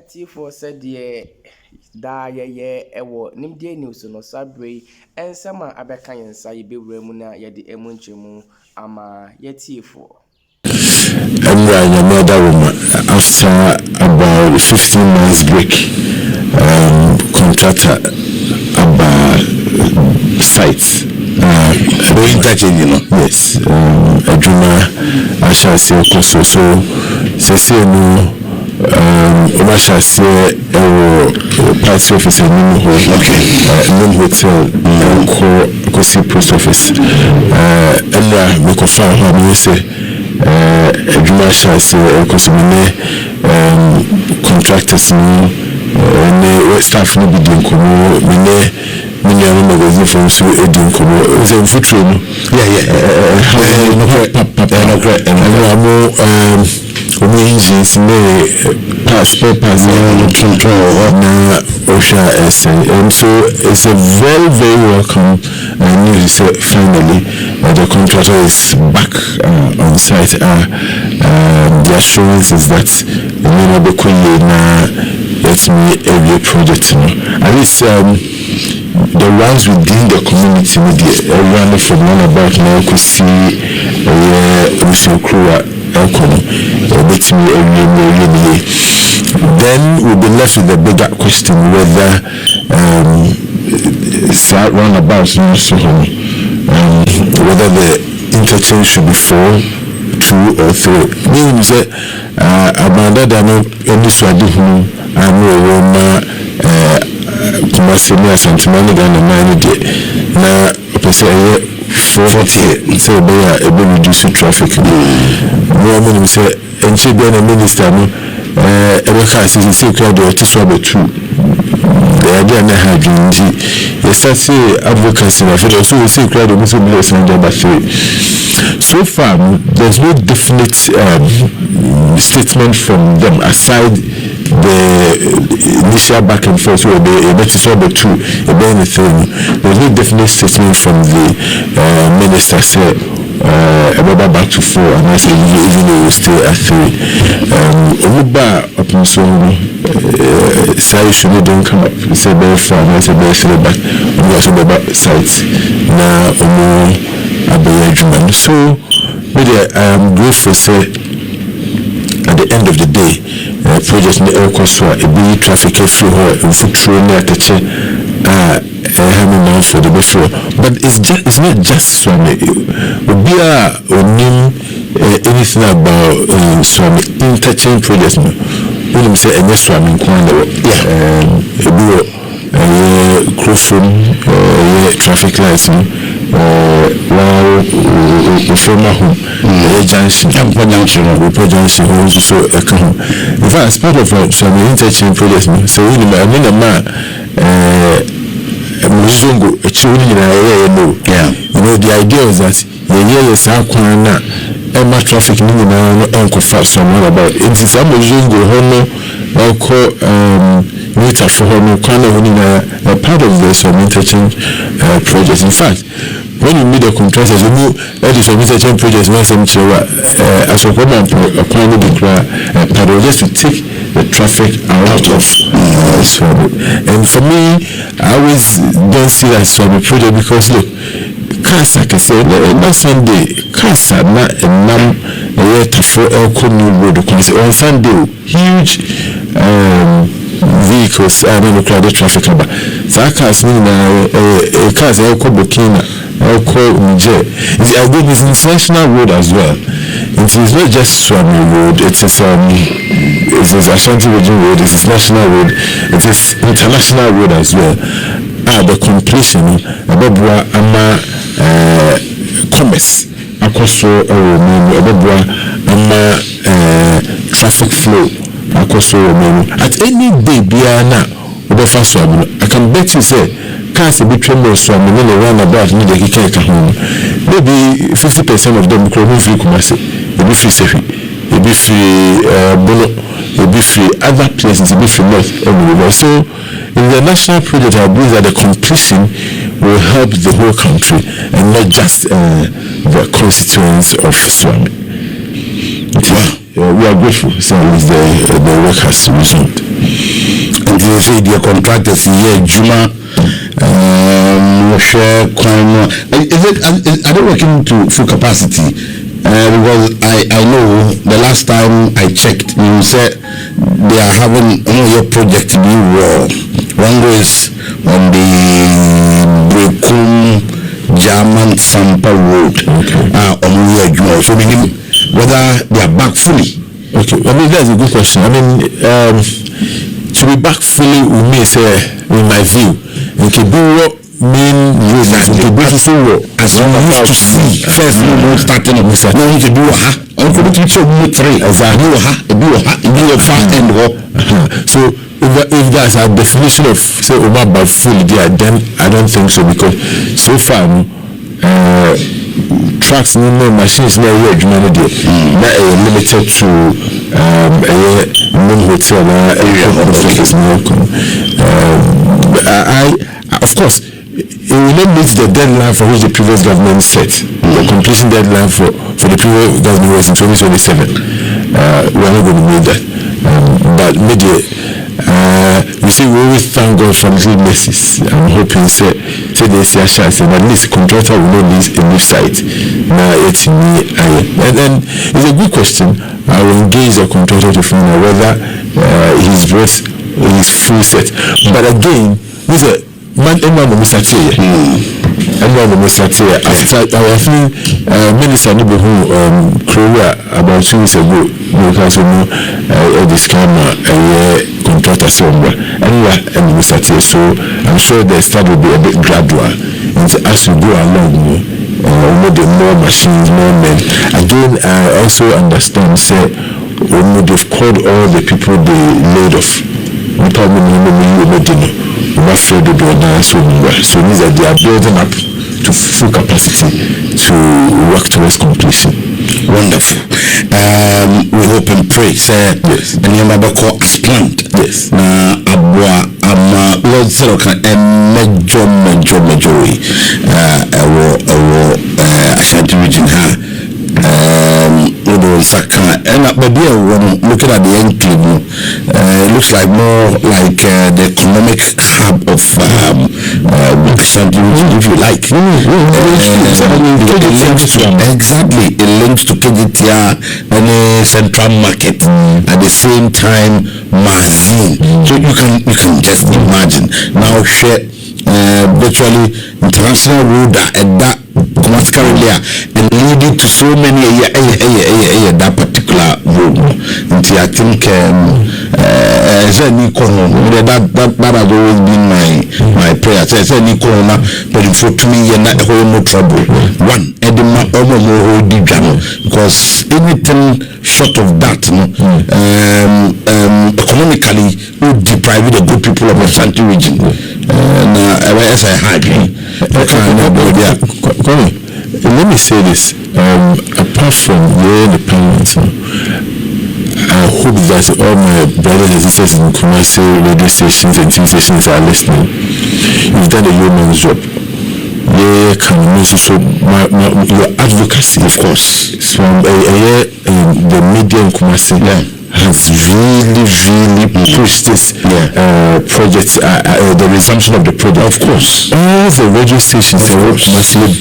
Directives said ye da ye ewo nimde news no sabre and sama abeka yensa ye be remuna ye de emunchemu ama yetifo. Your mother woman after about 15 months break, contractor about sites. Yes, I shall say also so no. I shall say party office in Nim Hotel, Kumasi post office. And we confirm how we say. I shall say because contractors staff no be doing many are magazine from so doing food engines may spare parts so it's a very welcome news. Finally the contractor is back on site. The assurance is that let me every project at least the ones within the community everyone from one about now could see then we'll be left with the bigger question whether roundabouts whether the interchange should be 4, 2 or 3. Means that about that any swadi Kumasi and now 440 say they are reducing traffic. No say and she be a minister say crowd or to 2. The idea na have yes I say advocacy na feel so say crowd almost bless and number 3. So far there's no definite statement from them aside the initial back and forth where they better solve 2 anything. There's no definite statement from the minister say back to 4 and I say even though we stay at 3. Omuba up so say should don't come up say very far and I say very back we also back sites now so I am grateful say at the end of the day project in the cost a big traffic flow and foot through near for the before, but it's not just Swami. We are anything about Swami interchange projects. When we say any Swami traffic lights, from home, junction, so in fact, as part of some interchange projects, so we a man. Muzungu children the idea is that the traffic fast about it is a Muzungu meter for a part of this interchange project. In fact, when you meet the contractors, you know that is a interchange project as a woman just to take the traffic out of and for me I always don't see that as a project because look cars I can say last Sunday cars are not for road on Sunday huge vehicles crowded traffic about so cars cars Burkina it's international road as well. It is not just Swami Road, it is Ashanti Region Road, it is National Road, it is International Road as well. The completion Ababwa Ama commerce Akoso Ababwa Ama traffic flow Akoso at any day Biana Obefa Swami. I can bet you say cars a bit tremble Swami when they run about need maybe 50% of them will move Kumasi. It be free Sefi, it be free Bono, it be free other places, it be free North everywhere. So in the national project I believe that the completion will help the whole country and not just the constituents of Swami. We are grateful so the work has resumed. And they say the contractors here, Juma, share crime. Are they working to full capacity? Because I know the last time I checked, you said they are having your project new wall. One is on the Brekum German Sampa Road. Okay. So meaning whether they are back fully. Okay, I mean that's a good question. I mean, to be back fully with me, in my view, okay, do what mean road that the beautiful road as you used to see first no starting of Mr. No, you do uncle to show me three as I know do far end up. So if that's a definition of say about fully there, then I don't think so, because so far trucks no machines no way humanity that are limited to a main hotel area of I of course it will not meet the deadline for which the previous government set. The completion deadline for the previous government was in 2027. We are not going to meet that. But media, you see, we always thank God for little mercies. I'm hoping say they see a chance, and at least contractor will not leave a new site. Now it's me, and then it's a good question. I will engage the contractor to find out whether his dress is full set. But again, this is everyone will miss after our feeling minister no be who Korea about 2 weeks ago because this camera contractor somewhere anyway and miss after, so I'm sure the start will be a bit gradual, and as we go along more machines, more men. Again, I also understand say they've called all the people they laid off. So means that they are building up to full capacity to work towards completion. Wonderful. We hope and pray. Yes. And you remember call as planned. Yes. Lord said okay, major way. Ashanti region and looking at the enclave, it looks like more like the economic hub of Ashanti region, if you like. Exactly, it links to KGTR and Central Market at the same time magazine. So you can just imagine now share virtually international road and that Kumasi and leading to so many that particular road. And I think that has always been my prayer. So I said Nicorona, but for me and not whole no trouble. One Edema because anything short of that economically would deprive the good people of the Ashanti region. As I had let me say this, apart from the parliament, I hope that all my brothers and sisters in Kumasi radio stations and TV stations are listening. You've done a yeoman's job. They can also your advocacy, of course, from the media in Kumasi has really pushed this project, the resumption of the project. Of course, all the radio stations must be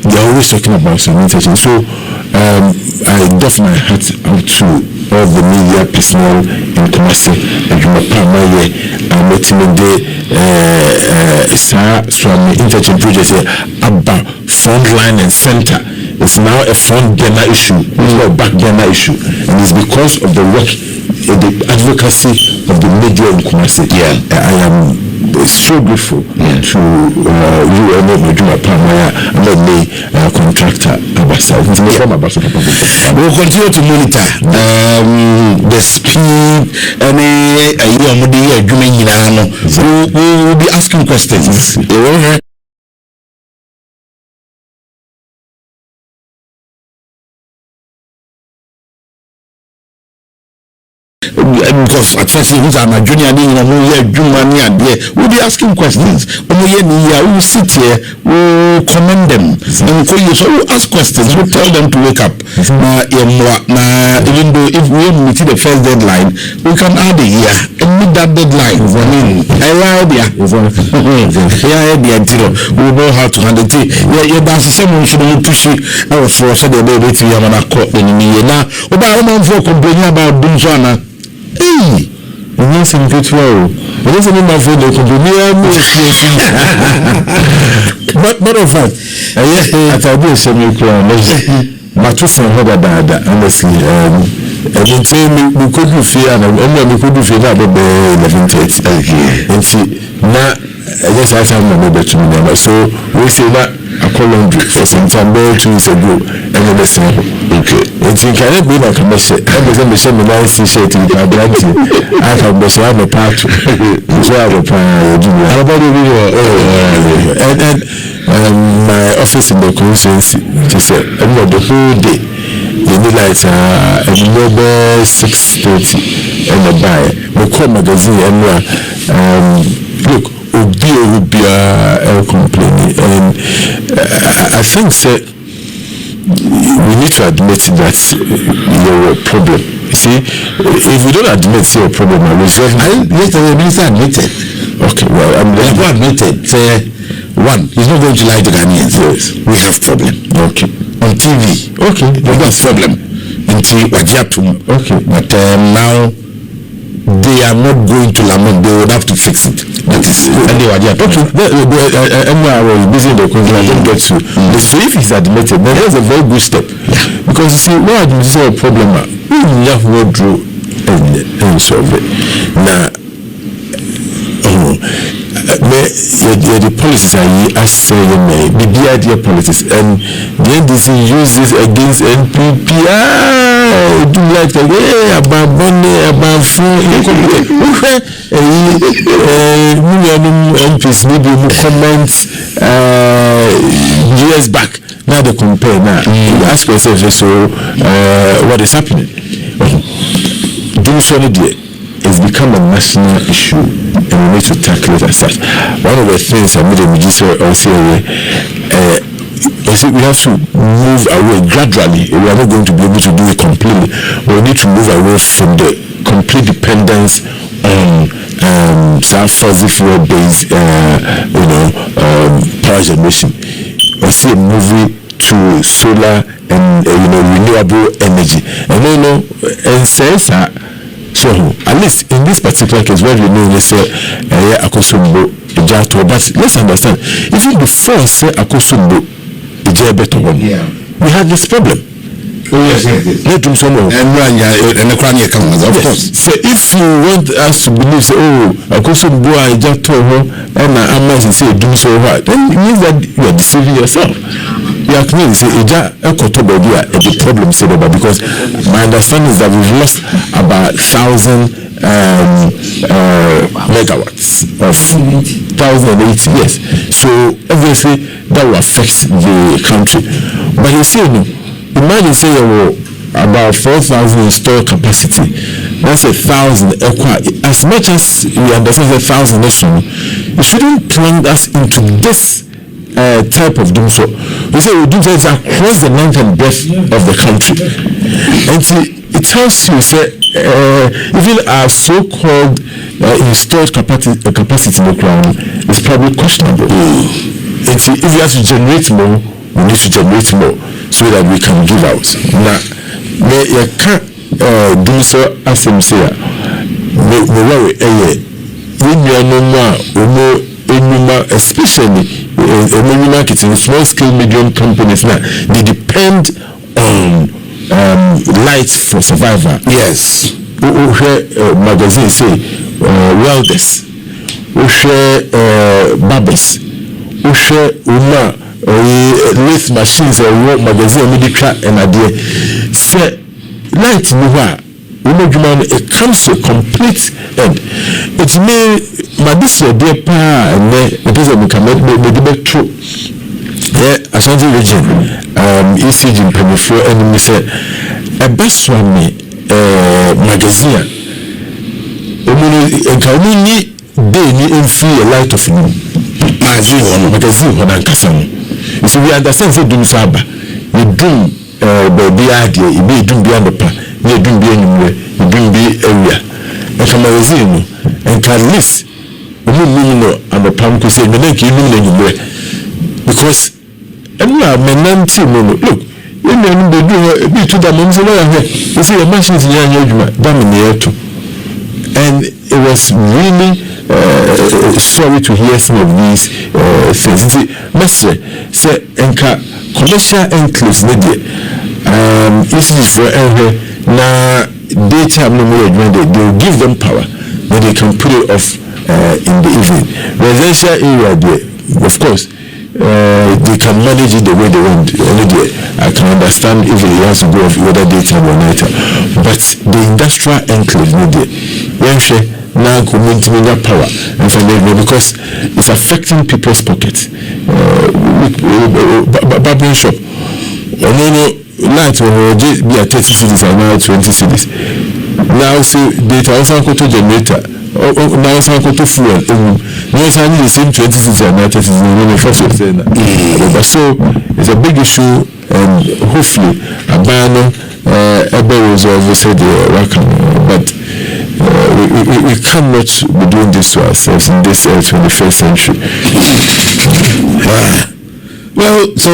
they're always talking about sanitation. So I doff my hat out to all the media personnel in Kumasi and I'm meeting from interchange project about front line and center. It's now a front burner issue, it's not a back burner issue, and it's because of the work, the advocacy of the media in Kumasi. I am so grateful to you and Majuma Pamaya and me contractor Abasa. We'll continue to monitor the speed and we will be asking questions. because at first who's an junior we'll be asking questions. We sit here, we commend them, and so we ask questions, we tell them to wake up. Even though if we meet the first deadline, we can add a year and meet that deadline. We know how to handle it. That's the same one should push it. I was for the baby to Yamana court in the now. About for complaining about Bunjana. Hey, and some good flow. But isn't it my friend? But of fact, I thought this semi-crown. But to some other dad, honestly, I didn't say we could be fair, and we could be fair about the 11:30. And see, now, I guess I have my better to me. So we say that I call laundry for some time, 2 weeks ago, and then they say, okay. And you can't be like a message. Every time they send me nice t-shirt in my brand, I have a part. So I have a part. And my office in the constituency, she said, I'm not the whole day. The daylights are at 6:30 and the buy. We call magazine and look, would be complaining. And I think that we need to admit that you're a problem. See, if we don't admit your problem, I admitted. Okay, well, I'm admitted. One, he's not going to lie to Ghanaians. Yes. We have problem. Okay. On TV. Okay. We have problem. Until Wajiatum. Okay. But now they are not going to lament. They would have to fix it. That is. And they Wajiatum. Okay. I was busy in the country. I don't get to. So if he's admitted, then that's a very good step. Yeah. Because you see, no admission problem. We have to go through and solve it. Now, the policies are saying the idea politics, and the NDC uses against NPP. Do like about money, about food. MPs maybe who comment years back. Now they compare. Now you ask yourself, so what is happening? Do so it's become a national issue, and we need to tackle it as such. One of the things I made a minister also I said we have to move away gradually. We are not going to be able to do it completely. We need to move away from the complete dependence on fossil fuel based power generation. I see a movie to solar and renewable energy, and says so at least in this particular case where we know they say Akosombo Ijato, but let's understand, even before say Akosombo Ijabeto, we had this problem. Let him someone and the crown comes, of course. So if you want us to believe, say, Akosombo Ijato and Amas and say do so what, then it means that you are deceiving yourself. You are clearly say the problem said about, because my understanding is that we've lost about 1,000 megawatts of 1,080, yes. So obviously that will affect the country. But you see, imagine say about 4,000 installed capacity. That's 1,000. As much as we understand 1,000 you shouldn't plunge us into this type of doom. So we say we do things across the length and breadth of the country, and it tells you say even our so-called installed capacity in the ground is probably questionable. And if you have to generate more, we need to generate more so that we can give out. Now, you can't do so as them say. Especially many marketing, small scale medium companies now, they depend on lights for survival. Yes. Magazine say welders, barbers, lathe machines and magazine medical and idea. Say light it comes to a complete end. It may this dear pa and the person can make true. Ashanti region, ECG in Penifo, and we said a best one magazine they need free a light of you. So we understand say doom saba. You doom baby idea, you be doom beyond the pa, you doom be anywhere, you doom be area. And come and can list and the palm could say, anywhere. Because men look, you know, they do be to the moms here. You see, the machines in your dominate. And it was really sorry to hear some of these things. Master say commercial enclaves issues for now daytime no more they'll give them power, but they can put it off in the evening. Residential area there, of course, they can manage it the way they want. I can understand if it has to go off whether daytime or night, but the industrial enclave now community power and financial because it's affecting people's pockets. Barbering shop, night will be at 30 cities and now 20 cities. Now see data also go to generator. Now also go to fuel. Now it's only the same 20 cities and now 30 cities. But so it's a big issue, and hopefully a ban will resolve said but we cannot be doing this to ourselves in this 21st century. Well, so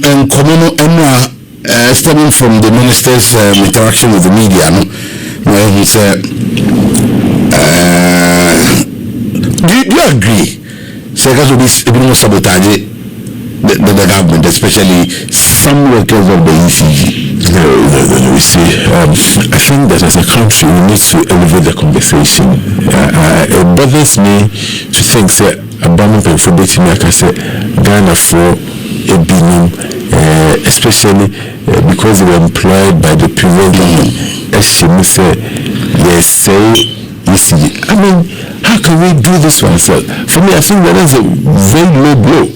in common stemming from the minister's interaction with the media, where he said, do you agree? Secretary will be sabotage the government, especially some workers of the ECG. You see, I think that as a country we need to elevate the conversation. It bothers me to think that Obama for betting like I said, Ghana for a billion, especially because they were employed by the previous government. As she say, yes, say ECG. I mean, how can we do this for ourselves? For me, I think that is a very low blow.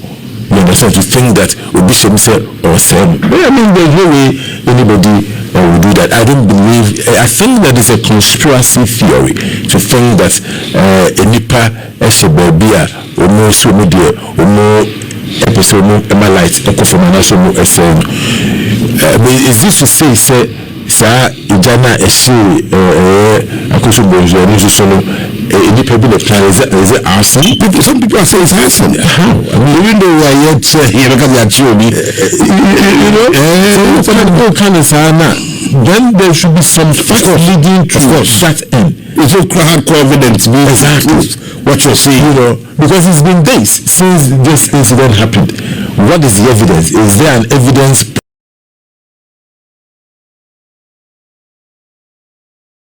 You understand, to think that Obisham said or said, but I mean, there's no way anybody will do that. I don't believe, I think that is a conspiracy theory to think that a nipa eshebabia or more so media or more episode more light from an national essay. But it's just to say sa ijana eshi akoso bonzo ni solo any people of time is it arson? Some people are saying it's arson. How? I mean, even though we are yet here because they are children, you know, then there should be some facts leading to that end. It's so hardcore evidence. Exactly what you're saying, you know, because it's been days since this incident happened. What is the evidence? Is there an evidence